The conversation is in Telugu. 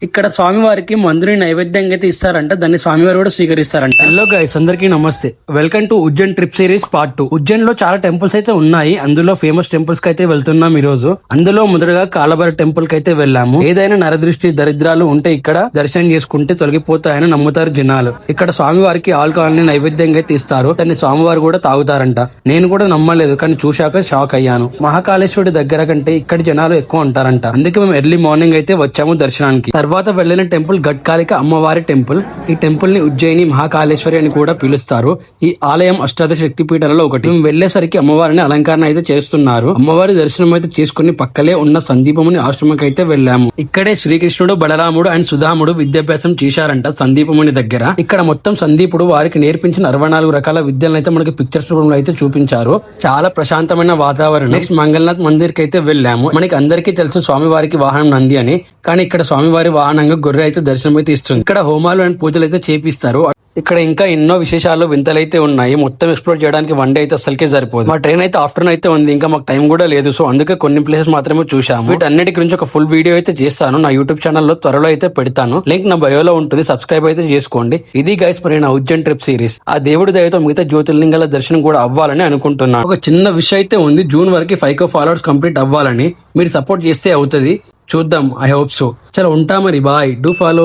ఇక్కడ స్వామివారికి మందుని నైవేద్యంగా అయితే ఇస్తారంట. దాన్ని స్వామివారు కూడా స్వీకరిస్తారంట. హలో గైస్, అందరికీ నమస్తే. Welcome to Ujjain trip series part 2. Ujjain లో చాలా టెంపుల్స్ అయితే ఉన్నాయి. అందులో ఫేమస్ టెంపుల్స్ కి అయితే వెళ్తున్నాం ఈ రోజు. అందులో మొదటగా కాలభైరవ టెంపుల్ కి అయితే వెళ్ళాము. ఏదైనా నరదృష్టి దరిద్రాలు ఉంటే ఇక్కడ దర్శనం చేసుకుంటే తొలగిపోతాయని నమ్ముతారు జనాలు. ఇక్కడ స్వామివారికి ఆల్కహాల్ ని నైవేద్యంగా అయితే ఇస్తారు. దాన్ని స్వామివారు కూడా తాగుతారంట. నేను కూడా నమ్మలేదు, కానీ చూశాక షాక్ అయ్యాను. మహాకాళేశ్వరుడి దగ్గర కంటే ఇక్కడ జనాలు ఎక్కువ ఉంటారంట. అందుకే మేము ఎర్లీ మార్నింగ్ అయితే వచ్చాము దర్శనానికి. తర్వాత వెళ్లిన టెంపుల్ గట్కాలిక అమ్మవారి టెంపుల్. ఈ టెంపుల్ ని ఉజ్జయిని మహాకాళేశ్వరి అని కూడా పిలుస్తారు. ఈ ఆలయం అష్టాదశ శక్తి పీఠాలలో ఒకటి. మేము వెళ్లేసరికి అమ్మవారిని అలంకరణ అయితే చేస్తున్నారు. అమ్మవారి దర్శనం అయితే చేసుకుని పక్కలే ఉన్న సందీపముని ఆశ్రమంకి అయితే వెళ్ళాము. ఇక్కడే శ్రీకృష్ణుడు, బలరాముడు అండ్ సుధాముడు విద్యాభ్యాసం చేశారంట సందీపముని దగ్గర. ఇక్కడ మొత్తం సందీపుడు వారికి నేర్పించిన 64 రకాల విద్యలను అయితే మనకి పిక్చర్స్ రూపంలో అయితే చూపించారు. చాలా ప్రశాంతమైన వాతావరణం. నెక్స్ట్ మంగళనాథ్ మందిర్ కి అయితే వెళ్ళాము. మనకి అందరికీ తెలుసు స్వామివారికి వాహనం నంది అని, కానీ ఇక్కడ స్వామివారి వాహనంగా గొర్రె అయితే దర్శనం అయితే ఇస్తుంది. ఇక్కడ హోమాలు అండ్ పూజలు అయితే చేపిస్తారు. ఇక్కడ ఇంకా ఎన్నో విశేషాలు వింతలైతే ఉన్నాయి. మొత్తం ఎక్స్ప్లోర్ చేయడానికి వన్ డే అయితే అసలుకే సరిపోదు. మా ట్రైన్ అయితే ఆఫ్టర్నూన్ అయితే ఉంది, ఇంకా మాకు టైం కూడా లేదు. సో అందుకే కొన్ని ప్లేసెస్ మాత్రమే చూసాము. వీటన్నిటి గురించి ఒక ఫుల్ వీడియో అయితే చేస్తాను. నా యూట్యూబ్ ఛానల్లో త్వరలో అయితే పెడతాను. లింక్ నా బయోలో ఉంటుంది, సబ్స్క్రైబ్ అయితే చేసుకోండి. ఇది గైస్ మరి నా ఉజ్జయిన్ ట్రిప్ సిరీస్. ఆ దేవుడి దయతో మిగతా జ్యోతిర్లింగాల దర్శనం కూడా అవ్వాలని అనుకుంటున్నాను. ఒక చిన్న విషయం అయితే ఉంది, జూన్ వరకు 5K ఫాలోవర్స్ కంప్లీట్ అవ్వాలని. మీరు సపోర్ట్ చేస్తే అవుతుంది. చూద్దాం. I hope so. చలో ఉంటా మరి. బాయ్. Do follow.